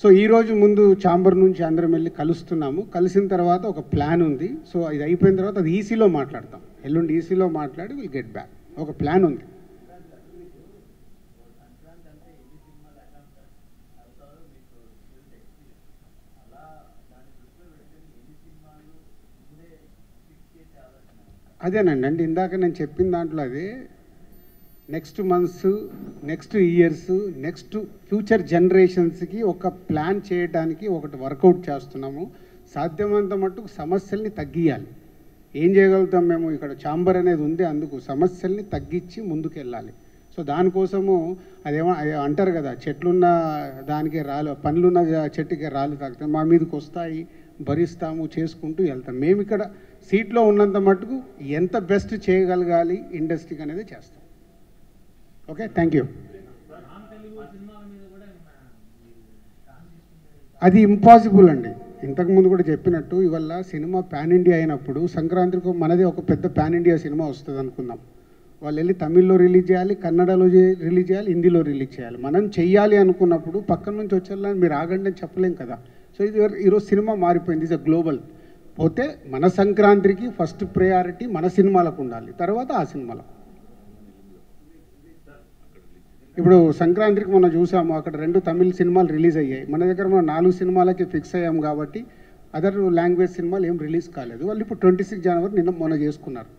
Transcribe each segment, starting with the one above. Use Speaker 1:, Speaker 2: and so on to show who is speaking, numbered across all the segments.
Speaker 1: So ఈరోజు ముందు chamber నుంచి అందరం వెళ్ళి కలుస్తున్నాము. కలిసిన తర్వాత ఒక ప్లాన్ ఉంది. సో ఇది అయిపోయిన తర్వాత అది ఈసీలో మాట్లాడతాం. ఎల్లుండి ఈసీలో మాట్లాడి విల్ గెట్ బ్యాక్. ఒక ప్లాన్ ఉంది. అదేనండి, అంటే ఇందాక నేను చెప్పిన దాంట్లో అదే next months, next years, next future జనరేషన్స్కి ఒక ప్లాన్ చేయడానికి ఒకటి వర్కౌట్ చేస్తున్నాము. సాధ్యమైనంత మట్టుకు సమస్యల్ని తగ్గియాలి. ఏం చేయగలుగుతాం మేము? ఇక్కడ ఛాంబర్ అనేది ఉంది, అందుకు సమస్యల్ని తగ్గించి ముందుకు వెళ్ళాలి. సో దానికోసము అదేమో అంటారు కదా, చెట్లున్న దానికే రాలు, పండ్లున్న చెట్టుకే రాలు తాగుతాయి. మా మీదకి వస్తాయి, భరిస్తాము, చేసుకుంటూ వెళ్తాం. మేము ఇక్కడ సీట్లో ఉన్నంత మట్టుకు ఎంత బెస్ట్ చేయగలగాలి ఇండస్ట్రీకి అనేది చేస్తాం. Okay, thank you. అది ఇంపాసిబుల్ అండి. ఇంతకుముందు కూడా చెప్పినట్టు ఇవాళ సినిమా పాన్ ఇండియా అయినప్పుడు సంక్రాంతికి మనది ఒక పెద్ద పాన్ ఇండియా సినిమా వస్తుంది అనుకుందాం. వాళ్ళు వెళ్ళి తమిళ్లో రిలీజ్ చేయాలి, కన్నడలో రిలీజ్ చేయాలి, హిందీలో రిలీజ్ చేయాలి. మనం చెయ్యాలి అనుకున్నప్పుడు పక్కన నుంచి వచ్చేలా మీరు ఆగండి అని చెప్పలేం కదా. సో ఇది ఈరోజు సినిమా మారిపోయింది, ఇది గ్లోబల్. పోతే మన సంక్రాంతికి ఫస్ట్ ప్రయారిటీ మన సినిమాలకు ఉండాలి, తర్వాత ఆ సినిమాలకు. ఇప్పుడు సంక్రాంతికి మనం చూసాము, అక్కడ 2 తమిళ సినిమాలు రిలీజ్ అయ్యాయి. మన దగ్గర మనం 4 సినిమాలకి ఫిక్స్ అయ్యాం కాబట్టి అదర్ లాంగ్వేజ్ సినిమాలు ఏం రిలీజ్ కాలేదు. వాళ్ళు ఇప్పుడు 26 జనవరి నిన్న మొన్న చేసుకున్నారు.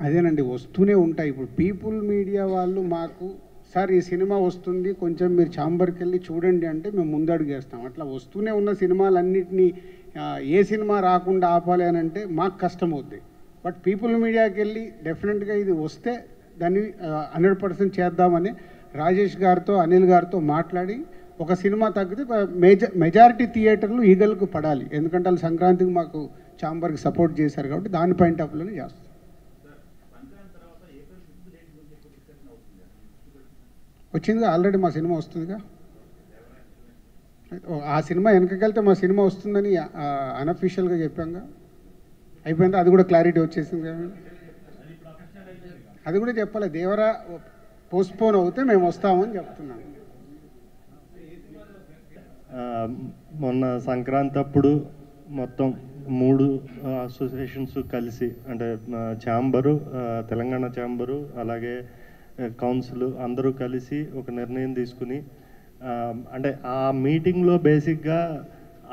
Speaker 1: అదేనండి, వస్తూనే ఉంటాయి. ఇప్పుడు పీపుల్ మీడియా వాళ్ళు మాకు సార్ ఈ సినిమా వస్తుంది, కొంచెం మీరు ఛాంబర్కి వెళ్ళి చూడండి అంటే మేము ముందడుగేస్తాం. అట్లా వస్తూనే ఉన్న సినిమాలన్నింటినీ ఏ సినిమా రాకుండా ఆపాలి అని అంటే మాకు కష్టం అవుద్ది. బట్ పీపుల్ మీడియాకి వెళ్ళి డెఫినెట్గా ఇది వస్తే దాన్ని 100% చేద్దామని రాజేష్ గారితో, అనిల్ గారితో మాట్లాడి ఒక సినిమా తగ్గితే మెజారిటీ థియేటర్లు ఈగల్కు పడాలి. ఎందుకంటే వాళ్ళు సంక్రాంతికి మాకు ఛాంబర్కి సపోర్ట్ చేశారు కాబట్టి దాని పాయింట్ ఆఫ్ వ్యూలోనే చేస్తాం. వచ్చిందిగా, ఆల్రెడీ మా సినిమా వస్తుందిగా. ఆ సినిమా వెనకకెళ్తే మా సినిమా వస్తుందని అన్అఫీషియల్గా చెప్పాంగా. అయిపోయిందా? అది కూడా క్లారిటీ వచ్చేసింది కదా. అది కూడా చెప్పాలి. దేవరా పోస్ట్పోన్ అవుతే మేము వస్తామని చెప్తున్నాను.
Speaker 2: మొన్న సంక్రాంతి అప్పుడు మొత్తం 3 అసోసియేషన్స్ కలిసి, అంటే ఛాంబరు, తెలంగాణ ఛాంబరు, అలాగే కౌన్సిల్ అందరూ కలిసి ఒక నిర్ణయం తీసుకుని, అంటే ఆ మీటింగ్లో బేసిక్గా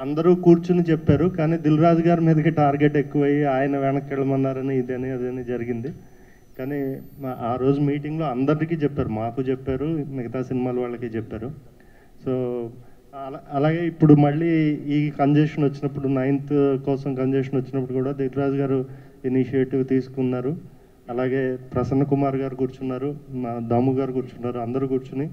Speaker 2: అందరూ కూర్చుని చెప్పారు. కానీ దిల్ రాజు గారి మీదకి టార్గెట్ ఎక్కువయ్యి ఆయన వెనక్కి వెళ్ళమన్నారని ఇదని అదని జరిగింది. కానీ ఆ రోజు మీటింగ్లో అందరికీ చెప్పారు, మాకు చెప్పారు, మిగతా సినిమాల వాళ్ళకి చెప్పారు. సో అలాగే ఇప్పుడు మళ్ళీ ఈ కంజెషన్ వచ్చినప్పుడు, 9th కోసం కంజెషన్ వచ్చినప్పుడు కూడా దిల్ రాజు గారు ఇనిషియేటివ్ తీసుకున్నారు. అలాగే ప్రసన్న కుమార్ గారు కూర్చున్నారు, మా దాము గారు కూర్చున్నారు. అందరూ కూర్చుని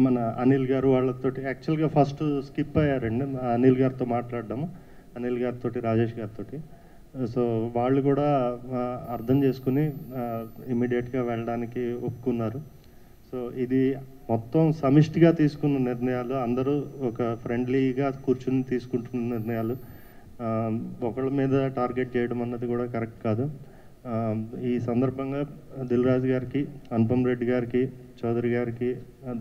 Speaker 2: మన అనిల్ గారు వాళ్ళతో, యాక్చువల్గా ఫస్ట్ స్కిప్ అయ్యారండి అనిల్ గారితో మాట్లాడడము, అనిల్ గారితో, రాజేష్ గారితో. సో వాళ్ళు కూడా అర్థం చేసుకుని ఇమీడియట్గా వెళ్ళడానికి ఒప్పుకున్నారు. సో ఇది మొత్తం సమిష్టిగా తీసుకున్న నిర్ణయాలు, అందరూ ఒక ఫ్రెండ్లీగా కూర్చుని తీసుకుంటున్న నిర్ణయాలు. ఒకళ్ళ మీద టార్గెట్ చేయడం అన్నది కూడా కరెక్ట్ కాదు. ఈ సందర్భంగా దిల్ రాజు గారికి, అనుపమ్ రెడ్డి గారికి, చౌదరి గారికి,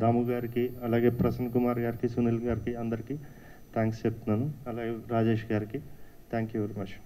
Speaker 2: దాము గారికి, అలాగే ప్రసన్న కుమార్ గారికి, సునీల్ గారికి అందరికీ థ్యాంక్స్ చెప్తున్నాను. అలాగే రాజేష్ గారికి థ్యాంక్ యూ వెరీ మచ్.